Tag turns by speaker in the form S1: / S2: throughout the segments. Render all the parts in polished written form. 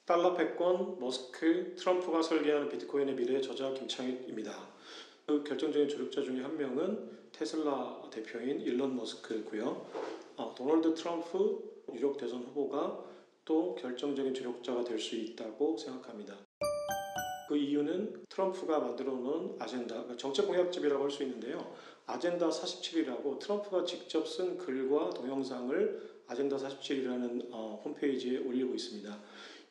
S1: 달러 패권, 머스크, 트럼프가 설계하는 비트코인의 미래 저자 김창익입니다. 그 결정적인 조력자 중에 한 명은 테슬라 대표인 일론 머스크고요. 도널드 트럼프 유력 대선 후보가 또 결정적인 조력자가 될 수 있다고 생각합니다. 그 이유는 트럼프가 만들어 놓은 아젠다, 정책 공약집이라고 할 수 있는데요. 아젠다 47이라고 트럼프가 직접 쓴 글과 동영상을 아젠다 47이라는 홈페이지에 올리고 있습니다.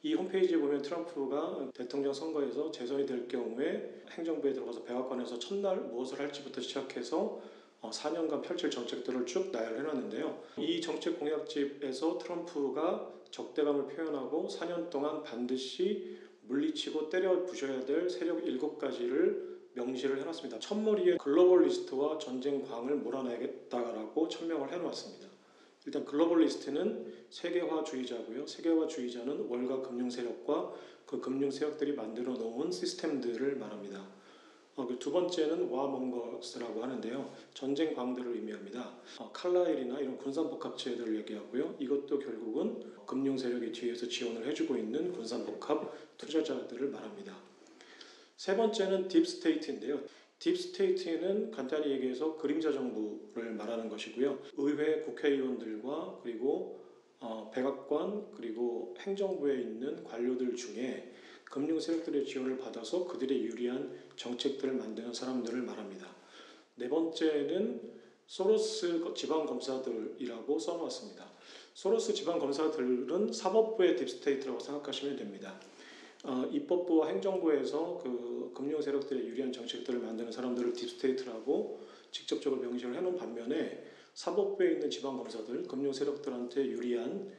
S1: 이 홈페이지에 보면 트럼프가 대통령 선거에서 재선이 될 경우에 행정부에 들어가서 백악관에서 첫날 무엇을 할지부터 시작해서 4년간 펼칠 정책들을 쭉 나열해 놨는데요. 이 정책 공약집에서 트럼프가 적대감을 표현하고 4년 동안 반드시 물리치고 때려 부셔야 될 세력 7가지를 명시를 해놨습니다. 첫머리에 글로벌리스트와 전쟁광을 몰아내겠다라고 천명을 해놓았습니다. 일단 글로벌리스트는 세계화주의자고요. 세계화주의자는 월가 금융세력과 그 금융세력들이 만들어 놓은 시스템들을 말합니다. 두 번째는 와몽거스라고 하는데요. 전쟁광들을 의미합니다. 칼라일이나 이런 군산복합체들을 얘기하고요. 이것도 결국은 금융세력이 뒤에서 지원을 해주고 있는 군산복합 투자자들을 말합니다. 세 번째는 딥스테이트인데요. 딥스테이트는 간단히 얘기해서 그림자 정부를 말하는 것이고요. 의회 국회의원들과 그리고 백악관 그리고 행정부에 있는 관료들 중에 금융 세력들의 지원을 받아서 그들의 유리한 정책들을 만드는 사람들을 말합니다. 네 번째는 소로스 지방검사들이라고 써놓았습니다. 소로스 지방검사들은 사법부의 딥스테이트라고 생각하시면 됩니다. 입법부와 행정부에서 그 금융 세력들의 유리한 정책들을 만드는 사람들을 딥스테이트라고 직접적으로 명시를 해놓은 반면에 사법부에 있는 지방검사들, 금융 세력들한테 유리한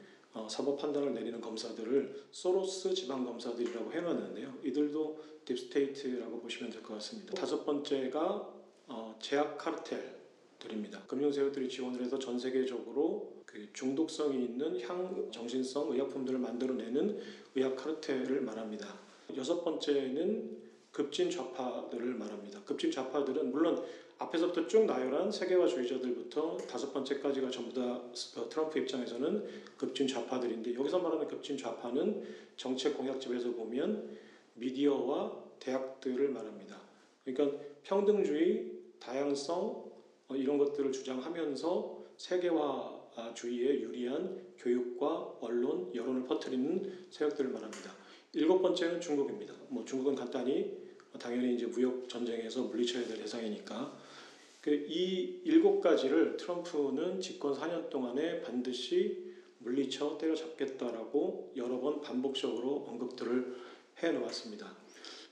S1: 사법 판단을 내리는 검사들을 소로스 지방검사들이라고 해놨는데요. 이들도 딥스테이트라고 보시면 될 것 같습니다. 다섯 번째가 제약 카르텔들입니다. 금융 세력들이 지원을 해서 전 세계적으로 그 중독성이 있는 향정신성 의약품들을 만들어내는 의약 카르텔을 말합니다. 여섯 번째는 급진 좌파들을 말합니다. 급진 좌파들은 물론 앞에서부터 쭉 나열한 세계화주의자들부터 다섯 번째까지가 전부 다 트럼프 입장에서는 급진 좌파들인데, 여기서 말하는 급진 좌파는 정책 공약집에서 보면 미디어와 대학들을 말합니다. 그러니까 평등주의, 다양성 이런 것들을 주장하면서 세계화주의에 유리한 교육과 언론, 여론을 퍼뜨리는 세력들을 말합니다. 일곱 번째는 중국입니다. 중국은 간단히 당연히 이제 무역 전쟁에서 물리쳐야 될 대상이니까 이 7가지를 트럼프는 집권 4년 동안에 반드시 물리쳐 때려잡겠다라고 여러 번 반복적으로 언급들을 해놓았습니다.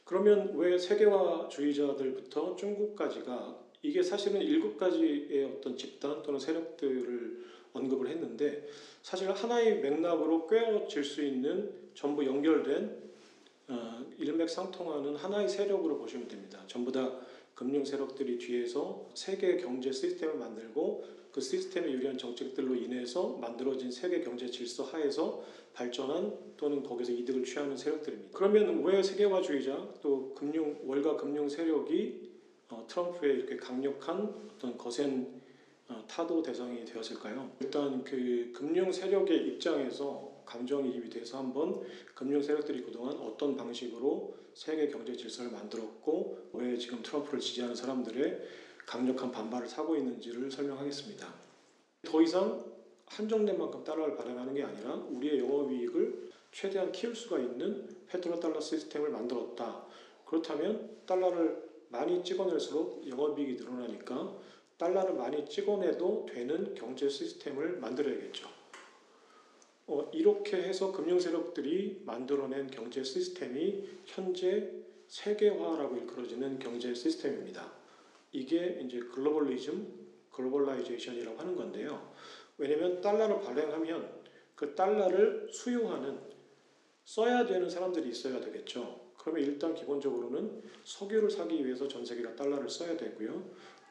S1: 그러면 왜 세계화주의자들부터 중국까지가 이게 사실은 7가지의 어떤 집단 또는 세력들을 언급을 했는데 사실 하나의 맥락으로 꿰어질 수 있는 전부 연결된 일맥상통하는 하나의 세력으로 보시면 됩니다. 전부 다 금융 세력들이 뒤에서 세계 경제 시스템을 만들고 그 시스템에 유리한 정책들로 인해서 만들어진 세계 경제 질서 하에서 발전한 또는 거기서 이득을 취하는 세력들입니다. 그러면 왜 세계화주의자 또 월가 금융 세력이 트럼프의 이렇게 강력한 어떤 거센 타도 대상이 되었을까요? 일단 그 금융 세력의 입장에서 감정이입이 돼서 한번 금융 세력들이 그동안 어떤 방식으로 세계 경제 질서를 만들었고 왜 지금 트럼프를 지지하는 사람들의 강력한 반발을 사고 있는지를 설명하겠습니다. 더 이상 한정된 만큼 달러를 발행하는 게 아니라 우리의 영업이익을 최대한 키울 수가 있는 페트로달러 시스템을 만들었다. 그렇다면 달러를 많이 찍어낼수록 영업이익이 늘어나니까 달러를 많이 찍어내도 되는 경제 시스템을 만들어야겠죠. 이렇게 해서 금융 세력들이 만들어낸 경제 시스템이 현재 세계화라고 일컬어지는 경제 시스템입니다. 이게 이제 글로벌라이제이션이라고 하는 건데요. 왜냐하면 달러를 발행하면 그 달러를 수요하는 써야 되는 사람들이 있어야 되겠죠. 그러면 일단 기본적으로는 석유를 사기 위해서 전 세계가 달러를 써야 되고요.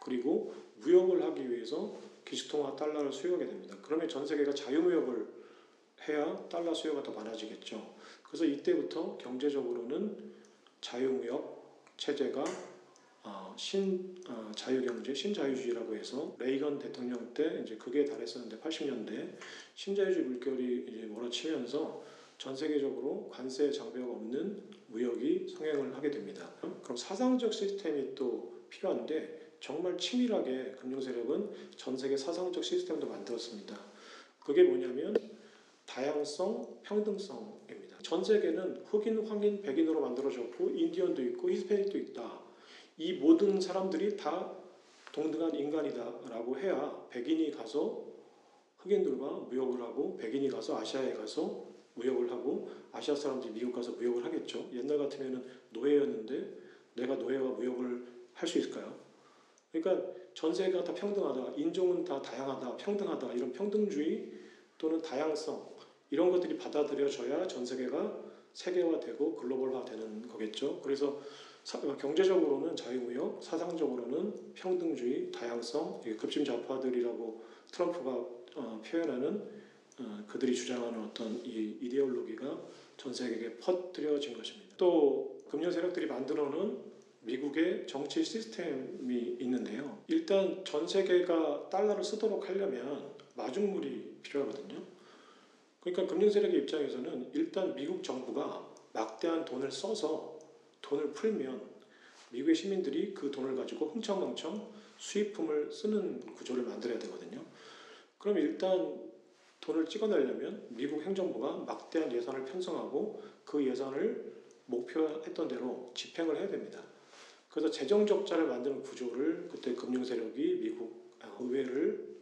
S1: 그리고 무역을 하기 위해서 기술통화 달러를 수요하게 됩니다. 그러면 전 세계가 자유무역을 해야 달러 수요가 더 많아지겠죠. 그래서 이때부터 경제적으로는 자유무역 체제가 자유경제, 신자유주의라고 해서 레이건 대통령 때 이제 그게 달했었는데 80년대 신자유주의 물결이 이제 몰아치면서 전 세계적으로 관세 장벽 없는 무역이 성행을 하게 됩니다. 그럼 사상적 시스템이 또 필요한데 정말 치밀하게 금융 세력은 전 세계 사상적 시스템도 만들었습니다. 그게 뭐냐면 다양성, 평등성입니다. 전 세계는 흑인, 황인, 백인으로 만들어졌고 인디언도 있고 히스패닉도 있다. 이 모든 사람들이 다 동등한 인간이다라고 해야 백인이 가서 흑인들과 무역을 하고 백인이 가서 아시아에 가서 무역을 하고 아시아 사람들이 미국 가서 무역을 하겠죠. 옛날 같으면 노예였는데 내가 노예와 무역을 할 수 있을까요? 그러니까 전 세계가 다 평등하다, 인종은 다 다양하다, 평등하다 이런 평등주의 또는 다양성 이런 것들이 받아들여져야 전 세계가 세계화되고 글로벌화되는 거겠죠. 그래서 경제적으로는 자유무역, 사상적으로는 평등주의, 다양성, 급진 좌파들이라고 트럼프가 표현하는 그들이 주장하는 어떤 이 이데올로기가 전 세계에 퍼뜨려진 것입니다. 또 금융 세력들이 만들어놓은 미국의 정치 시스템이 있는데요. 일단 전 세계가 달러를 쓰도록 하려면 마중물이 필요하거든요. 그러니까 금융 세력의 입장에서는 일단 미국 정부가 막대한 돈을 써서 돈을 풀면 미국의 시민들이 그 돈을 가지고 흥청망청 수입품을 쓰는 구조를 만들어야 되거든요. 그럼 일단 돈을 찍어내려면 미국 행정부가 막대한 예산을 편성하고 그 예산을 목표했던 대로 집행을 해야 됩니다. 그래서 재정 적자를 만드는 구조를 그때 금융 세력이 미국 의회를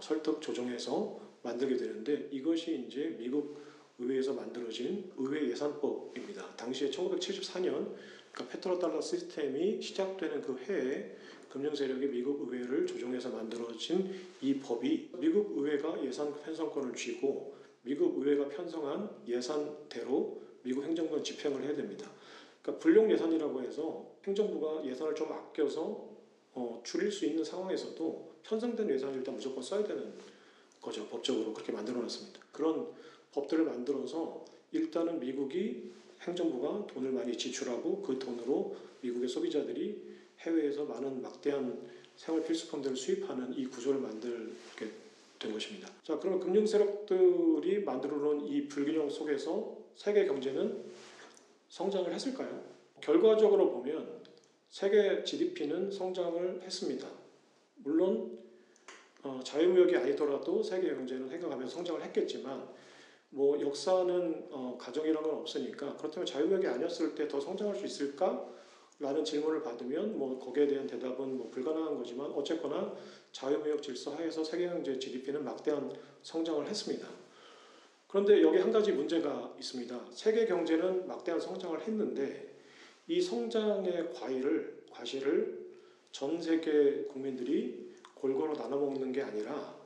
S1: 설득 조정해서 만들게 되는데 이것이 이제 미국 의회에서 만들어진 의회 예산법입니다. 당시에 1974년 그러니까 페트로달러 시스템이 시작되는 그 해에 금융 세력이 미국 의회를 조정해서 만들어진 이 법이 미국 의회가 예산 편성권을 쥐고 미국 의회가 편성한 예산대로 미국 행정부가 집행을 해야 됩니다. 그러니까 불용 예산이라고 해서 행정부가 예산을 좀 아껴서 줄일 수 있는 상황에서도 편성된 예산을 일단 무조건 써야 되는 거죠. 법적으로 그렇게 만들어놨습니다. 그런 법들을 만들어서 일단은 미국이 행정부가 돈을 많이 지출하고 그 돈으로 미국의 소비자들이 해외에서 많은 막대한 생활 필수품들을 수입하는 이 구조를 만들게 된 것입니다. 자, 그러면 금융 세력들이 만들어 놓은 이 불균형 속에서 세계 경제는 성장을 했을까요? 결과적으로 보면 세계 GDP는 성장을 했습니다. 물론 자유무역이 아니더라도 세계 경제는 해가면서 성장을 했겠지만 뭐 역사는 가정이라는 건 없으니까 그렇다면 자유무역이 아니었을 때 더 성장할 수 있을까? 라는 질문을 받으면 뭐 거기에 대한 대답은 뭐 불가능한 거지만 어쨌거나 자유무역 질서 하에서 세계경제 GDP는 막대한 성장을 했습니다. 그런데 여기 한 가지 문제가 있습니다. 세계 경제는 막대한 성장을 했는데 이 성장의 과실을 전 세계 국민들이 골고루 나눠 먹는 게 아니라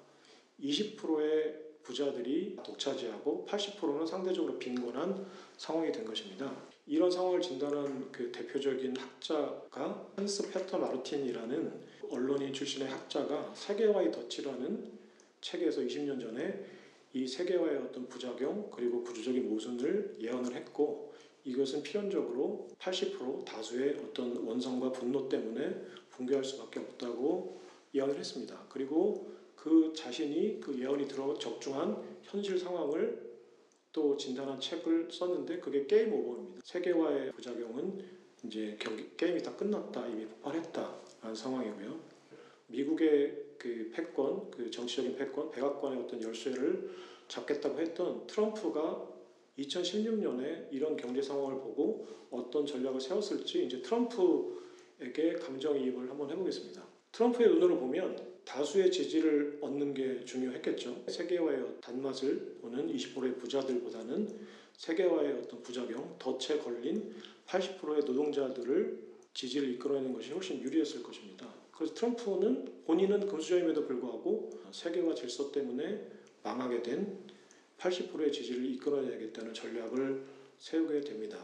S1: 20%의 부자들이 독차지하고 80%는 상대적으로 빈곤한 상황이 된 것입니다. 이런 상황을 진단한 그 대표적인 학자가 한스 페터 마르틴이라는 언론인 출신의 학자가 세계화의 덫이라는 책에서 20년 전에 이 세계화의 어떤 부작용 그리고 구조적인 모순을 예언을 했고 이것은 필연적으로 80% 다수의 어떤 원성과 분노 때문에 붕괴할 수밖에 없다고 예언을 했습니다. 그리고 그 자신이 그 예언이 적중한 현실 상황을 또 진단한 책을 썼는데 그게 게임 오버입니다. 세계화의 부작용은 이제 게임이 다 끝났다, 이미 폭발했다라는 상황이고요. 미국의 그 패권, 그 정치적인 패권, 백악관의 어떤 열쇠를 잡겠다고 했던 트럼프가 2016년에 이런 경제 상황을 보고 어떤 전략을 세웠을지 이제 트럼프에게 감정이입을 한번 해보겠습니다. 트럼프의 눈으로 보면 다수의 지지를 얻는 게 중요했겠죠. 세계화의 단맛을 보는 20%의 부자들보다는 세계화의 어떤 부작용, 덫에 걸린 80%의 노동자들을 지지를 이끌어내는 것이 훨씬 유리했을 것입니다. 그래서 트럼프는 본인은 금수저임에도 불구하고 세계화 질서 때문에 망하게 된 80%의 지지를 이끌어내야겠다는 전략을 세우게 됩니다.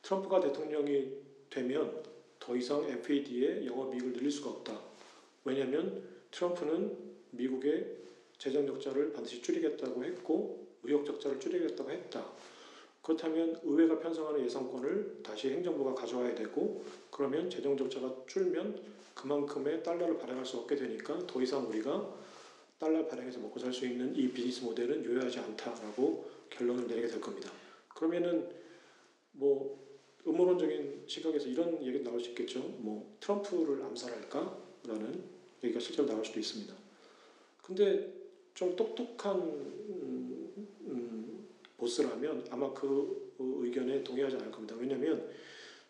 S1: 트럼프가 대통령이 되면 더 이상 FAD의 영업이익을 늘릴 수가 없다. 왜냐하면 트럼프는 미국의 재정 적자를 반드시 줄이겠다고 했고 무역 적자를 줄이겠다고 했다. 그렇다면 의회가 편성하는 예산권을 다시 행정부가 가져와야 되고 그러면 재정 적자가 줄면 그만큼의 달러를 발행할 수 없게 되니까 더 이상 우리가 달러 발행해서 먹고 살 수 있는 이 비즈니스 모델은 유효하지 않다라고 결론을 내리게 될 겁니다. 그러면은 뭐 음모론적인 시각에서 이런 얘기도 나올 수 있겠죠. 뭐 트럼프를 암살할까라는 얘기가 실제로 나올 수도 있습니다. 근데 좀 똑똑한 보스라면 아마 그 의견에 동의하지 않을 겁니다. 왜냐하면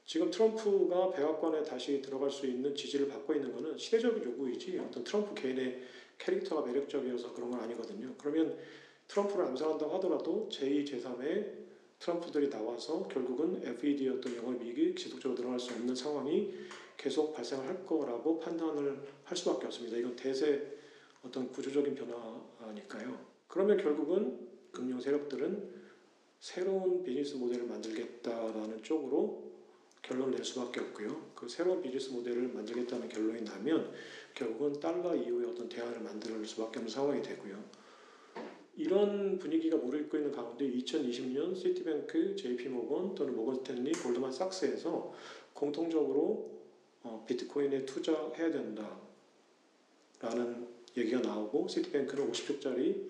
S1: 지금 트럼프가 백악관에 다시 들어갈 수 있는 지지를 받고 있는 것은 시대적인 요구이지 어떤 트럼프 개인의 캐릭터가 매력적이어서 그런 건 아니거든요. 그러면 트럼프를 암살한다고 하더라도 제2, 제3의 트럼프들이 나와서 결국은 FED의 어떤 영업이익이 지속적으로 늘어날 수 없는 상황이 계속 발생을 할 거라고 판단을 할 수밖에 없습니다. 이건 대세 어떤 구조적인 변화니까요. 그러면 결국은 금융 세력들은 새로운 비즈니스 모델을 만들겠다라는 쪽으로 결론을 낼 수밖에 없고요. 그 새로운 비즈니스 모델을 만들겠다는 결론이 나면 결국은 달러 이후의 어떤 대안을 만들 수밖에 없는 상황이 되고요. 이런 분위기가 무르익고 있는 가운데 2020년 시티뱅크, JP모건 또는 모건스탠리, 골드만삭스에서 공통적으로 비트코인에 투자해야 된다라는 얘기가 나오고 시티뱅크는 50쪽짜리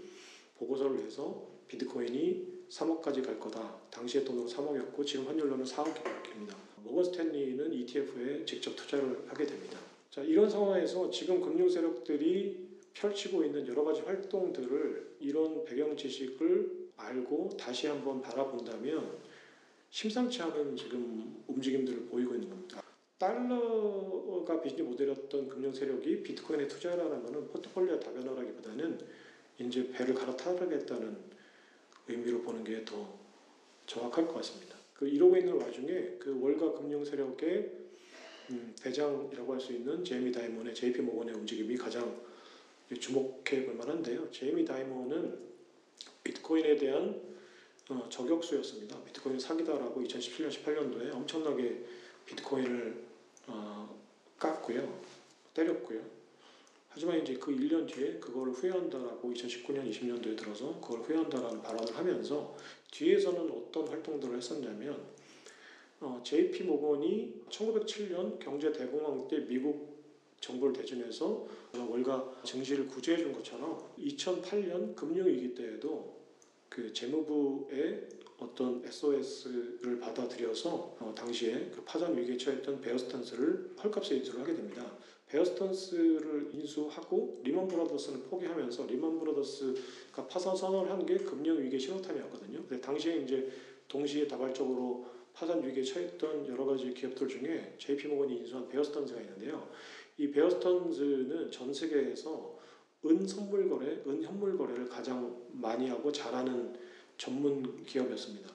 S1: 보고서를 내서 비트코인이 3억까지 갈 거다. 당시의 돈으로 3억이었고 지금 환율로는 4억입니다. 모건스탠리는 ETF에 직접 투자를 하게 됩니다. 자, 이런 상황에서 지금 금융 세력들이 펼치고 있는 여러 가지 활동들을 이런 배경 지식을 알고 다시 한번 바라본다면 심상치 않은 지금 움직임들을 보이고 있는 겁니다. 달러가 비즈니스 모델이었던 금융 세력이 비트코인에 투자하라는 것은 포트폴리오 다변화라기보다는 이제 배를 갈아타겠다는 의미로 보는 게 더 정확할 것 같습니다. 이러고 있는 와중에 그 월가 금융 세력의 대장이라고 할 수 있는 제이미 다이먼의 JP 모건의 움직임이 가장 주목해 볼 만한데요. 제이미 다이먼은 비트코인에 대한 저격수였습니다. 비트코인 사기다라고 2017년, 18년도에 엄청나게 비트코인을 깠고요. 때렸고요. 하지만 이제 그 1년 뒤에 그걸 후회한다라고 2019년, 20년도에 들어서 그걸 후회한다라는 발언을 하면서 뒤에서는 어떤 활동들을 했었냐면 JP 모건이 1907년 경제 대공황 때 미국 정부를 대신해서 월가 증시를 구제해 준 것처럼 2008년 금융위기 때에도 그 재무부의 어떤 SOS를 받아들여서 당시에 그 파산 위기에 처했던 베어 스턴스를 헐값에 인수를 하게 됩니다. 베어 스턴스를 인수하고 리먼 브라더스는 포기하면서 리먼 브라더스가 파산 선언을 한 게 금융 위기의 신호탄이었거든요. 근데 당시에 이제 동시에 다발적으로 파산 위기에 처했던 여러 가지 기업들 중에 JP 모건이 인수한 베어 스턴스가 있는데요. 이 베어 스턴스는 전 세계에서 은 선물 거래, 은 현물 거래를 가장 많이 하고 잘하는 전문 기업이었습니다.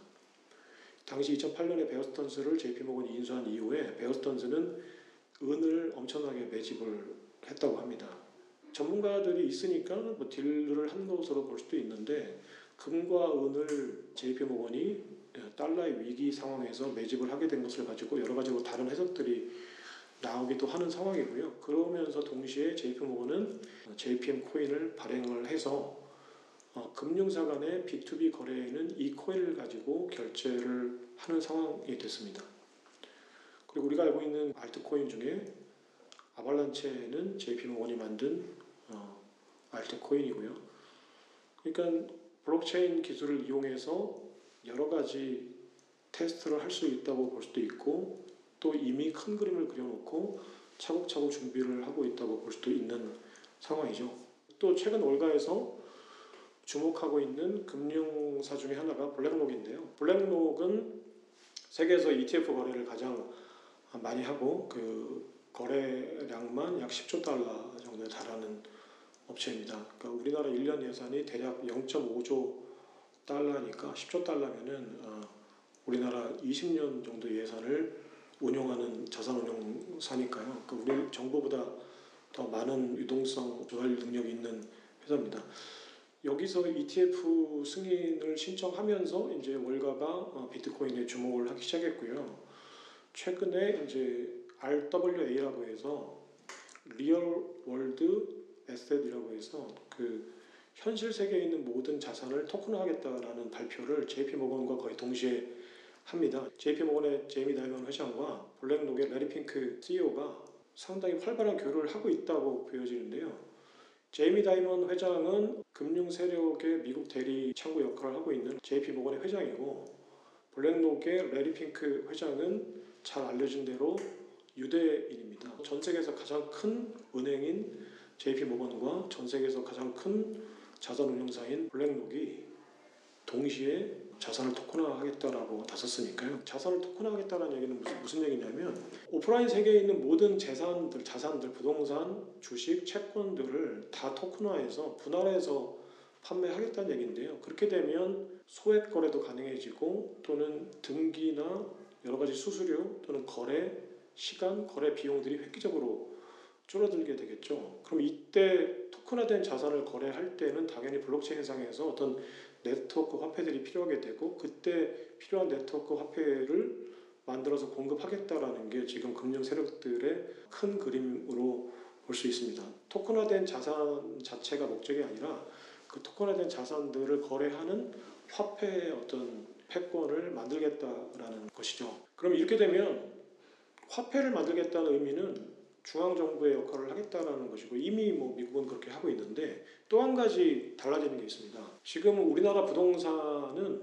S1: 당시 2008년에 베어 스턴스를 JP 모건이 인수한 이후에 베어 스턴스는 은을 엄청나게 매집을 했다고 합니다. 전문가들이 있으니까 뭐 딜을 한 것으로 볼 수도 있는데 금과 은을 JP 모건이 달러의 위기 상황에서 매집을 하게 된 것을 가지고 여러 가지로 다른 해석들이 나오기도 하는 상황이고요. 그러면서 동시에 JP모건은 JPM 코인을 발행을 해서 금융사 간의 B2B 거래에는 이 코인을 가지고 결제를 하는 상황이 됐습니다. 그리고 우리가 알고 있는 알트코인 중에 아발란체는 JP모건이 만든 알트코인이고요. 그러니까 블록체인 기술을 이용해서 여러 가지 테스트를 할 수 있다고 볼 수도 있고 또 이미 큰 그림을 그려놓고 차곡차곡 준비를 하고 있다고 볼 수도 있는 상황이죠. 또 최근 월가에서 주목하고 있는 금융사 중에 하나가 블랙록인데요. 블랙록은 세계에서 ETF 거래를 가장 많이 하고 그 거래량만 약 10조 달러 정도에 달하는 업체입니다. 그러니까 우리나라 1년 예산이 대략 0.5조 달러니까 10조 달러면은 우리나라 20년 정도 예산을 운용하는 자산운용사니까요. 우리 정부보다 더 많은 유동성 조달 능력이 있는 회사입니다. 여기서 ETF 승인을 신청하면서 이제 월가가 비트코인에 주목을 하기 시작했고요. 최근에 이제 RWA라고 해서 리얼 월드 에셋이라고 해서 그 현실 세계에 있는 모든 자산을 토큰화하겠다라는 발표를 JP모건과 거의 동시에 합니다. JP모건의 제이미 다이먼 회장과 블랙록의 레리 핑크 CEO가 상당히 활발한 교류를 하고 있다고 보여지는데요. 제이미 다이먼 회장은 금융 세력의 미국 대리 창구 역할을 하고 있는 JP모건의 회장이고 블랙록의 레리 핑크 회장은 잘 알려진 대로 유대인입니다. 전 세계에서 가장 큰 은행인 JP 모건과 전 세계에서 가장 큰 자산운용사인 블랙록이 동시에 자산을 토큰화하겠다라고 나섰으니까요. 자산을 토큰화하겠다는 얘기는 무슨 얘기냐면 오프라인 세계에 있는 모든 자산들, 부동산, 주식, 채권들을 다 토큰화해서 분할해서 판매하겠다는 얘기인데요. 그렇게 되면 소액 거래도 가능해지고 또는 등기나 여러 가지 수수료 또는 거래 시간, 거래 비용들이 획기적으로 줄어들게 되겠죠. 그럼 이때 토큰화된 자산을 거래할 때는 당연히 블록체인상에서 어떤 네트워크 화폐들이 필요하게 되고 그때 필요한 네트워크 화폐를 만들어서 공급하겠다라는 게 지금 금융 세력들의 큰 그림으로 볼 수 있습니다. 토큰화된 자산 자체가 목적이 아니라 그 토큰화된 자산들을 거래하는 화폐의 어떤 패권을 만들겠다라는 것이죠. 그럼 이렇게 되면 화폐를 만들겠다는 의미는 중앙정부의 역할을 하겠다는 것이고 이미 미국은 그렇게 하고 있는데 또 한 가지 달라지는 게 있습니다. 지금 우리나라 부동산은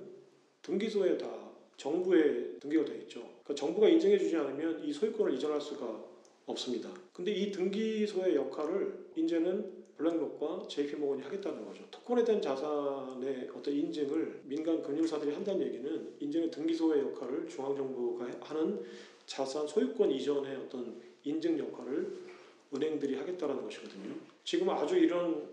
S1: 등기소에 다 정부에 등기가 되어 있죠. 그러니까 정부가 인증해주지 않으면 이 소유권을 이전할 수가 없습니다. 근데 이 등기소의 역할을 이제는 블랙록과 JP모건이 하겠다는 거죠. 토큰화된 자산의 어떤 인증을 민간 금융사들이 한다는 얘기는 이제는 등기소의 역할을 중앙정부가 하는 자산 소유권 이전의 어떤 인증 역할을 은행들이 하겠다라는 것이거든요. 지금 아주 이런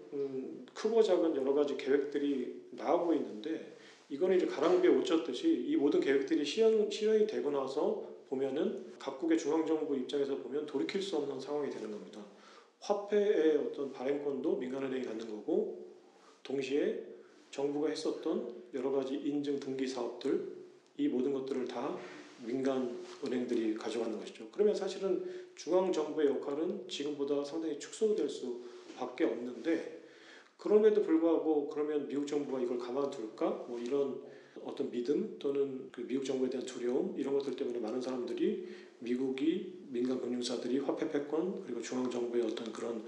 S1: 크고 작은 여러 가지 계획들이 나오고 있는데 이거는 이제 가랑비에 옷 젖듯이 이 모든 계획들이 실현이 되고 나서 보면은 각국의 중앙정부 입장에서 보면 돌이킬 수 없는 상황이 되는 겁니다. 화폐의 어떤 발행권도 민간은행이 갖는 거고 동시에 정부가 했었던 여러 가지 인증 등기 사업들 이 모든 것들을 다 민간 은행들이 가져가는 것이죠. 그러면 사실은 중앙정부의 역할은 지금보다 상당히 축소될 수밖에 없는데 그럼에도 불구하고 그러면 미국 정부가 이걸 가만둘까? 이런 어떤 믿음 또는 그 미국 정부에 대한 두려움 이런 것들 때문에 많은 사람들이 미국이 민간 금융사들이 화폐 패권 그리고 중앙정부의 어떤 그런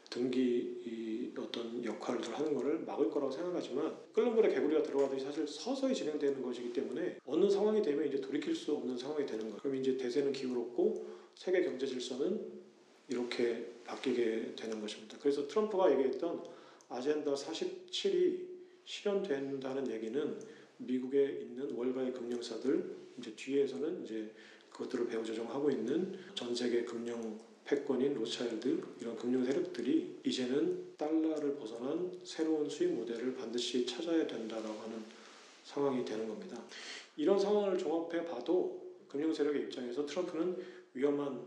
S1: 등기 어떤 역할을 하는 것을 막을 거라고 생각하지만 끓는 물에 개구리가 들어가듯이 사실 서서히 진행되는 것이기 때문에 어느 상황이 되면 이제 돌이킬 수 없는 상황이 되는 거예요. 그럼 이제 대세는 기울었고 세계 경제 질서는 이렇게 바뀌게 되는 것입니다. 그래서 트럼프가 얘기했던 아젠다 47이 실현된다는 얘기는 미국에 있는 월가의 금융사들 이제 뒤에서는 이제 그것들을 배후 조종하고 있는 전 세계 금융 패권인 로차일드 이런 금융 세력들이 이제는 달러를 벗어난 새로운 수익 모델을 반드시 찾아야 된다라고 하는 상황이 되는 겁니다. 이런 상황을 종합해 봐도 금융 세력의 입장에서 트럼프는 위험한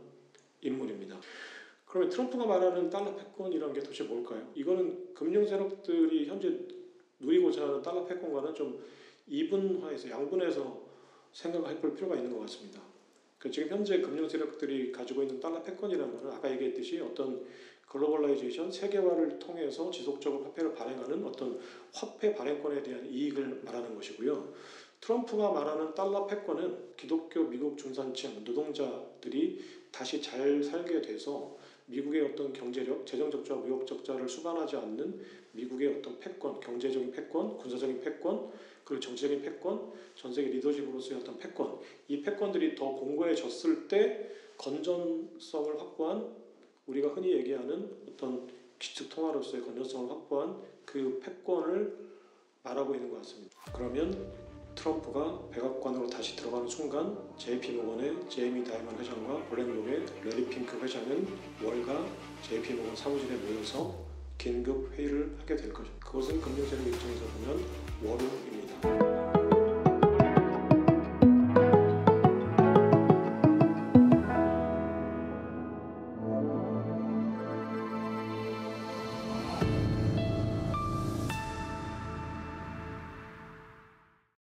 S1: 인물입니다. 그러면 트럼프가 말하는 달러 패권이라는 게 도대체 뭘까요? 이거는 금융 세력들이 현재 누리고자 하는 달러 패권과는 좀 이분화해서 양분해서 생각을 해볼 필요가 있는 것 같습니다. 지금 현재 금융 세력들이 가지고 있는 달러 패권이라는 것은 아까 얘기했듯이 어떤 글로벌라이제이션, 세계화를 통해서 지속적으로 화폐를 발행하는 어떤 화폐 발행권에 대한 이익을 말하는 것이고요. 트럼프가 말하는 달러 패권은 기독교 미국 중산층 노동자들이 다시 잘 살게 돼서 미국의 어떤 경제력, 재정 적자와 무역 적자를 수반하지 않는 미국의 어떤 패권, 경제적인 패권, 군사적인 패권, 그리고 정치적인 패권, 전 세계 리더십으로서의 어떤 패권, 이 패권들이 더 공고해졌을 때 건전성을 확보한 우리가 흔히 얘기하는 어떤 기축 통화로서의 건전성을 확보한 그 패권을 말하고 있는 것 같습니다. 그러면 트럼프가 백악관으로 다시 들어가는 순간 JP모건의 제이미 다이먼 회장과 블랙록의 레리 핑크 회장은 월가 JP모건 사무실에 모여서 긴급 회의를 하게 될 것입니다. 그것은 금융세력 입장에서 보면 워룸입니다.